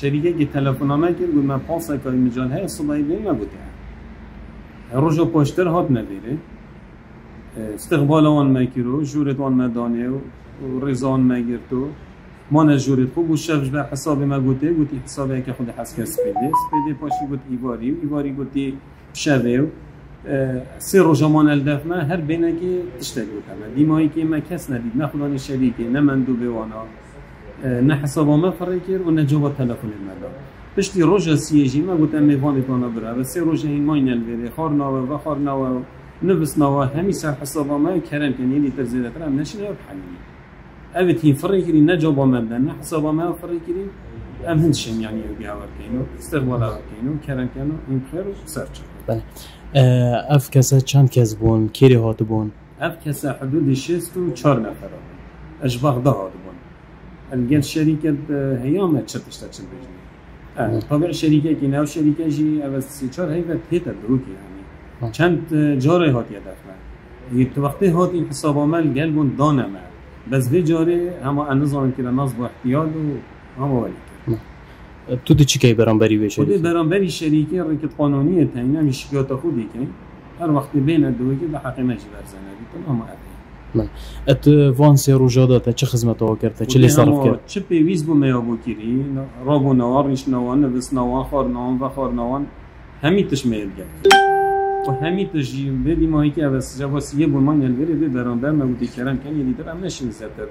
شركة كي تلفون ما كير قول ما بانسا كاي مجال هاي الصباحي بين ما قلت روجو بوشتر هات نبيره استقبالوان ما كيرو جورتوان ما دانيو ورزان ما گرتو ما نجورت خوب وشفش به حساب ما گوته حسابی که خود حس کرد سپیده پاشی گوت ایواری گوتی شویو سه روزمان الدف ما هر بینه که تشتگی بودم دیمایی که ما کس ندید نه خدانی شریکه نه مندوبه وانا نه حسابا ما فرق کرد و نه جواب تلفن المدار پشتی روزا سیجی ما گوتم میوانی تانا بره و سه روزا این ماین الویره خارناوه نفسنا همي سر حسابا ما كرم كني لي تزيد ترى نشنا بحالي أبتين فريقي نجوبا مبدأ حسابا ما فريقي أم هنشين يعني بيعور كينو استقبال كينو كرم كانوا ينخير سرچ. بله. اف کسا چند کس بون کیری هات بون؟ اف کسا حدود 64 نفر اشباح ده هات بون. الجن شركة هيام تشتش بيجي. طبعا شركة كنا وشركة جي بس 4 هي بتهت الدروكي يعني. چند جاره هات یادفن یه وقتی هات این حساب عمل قلبون دانمه بس به جاره اما انظام که نصب و احتیاط و هم ولی تو دی چی کی برانبری بشه خودی برانبری شریکی رکت قانونیه تاینا مشکلات خودی که هر وقت بین دوی که به حق مجبور برزنه بیتون اما من ات وانس روجادات چه خدمت ها کرده چه لی صرف کرد چه پیویز بو میابو کری رابو نوار نیش نوان نبس نوان خار نوان و خار نوان همی تشمیل کرد و همی تجربه دیمایی که از جواسیه بومان یلوری به برانبر مبودی کردن کنی لیدر هم نشین زدر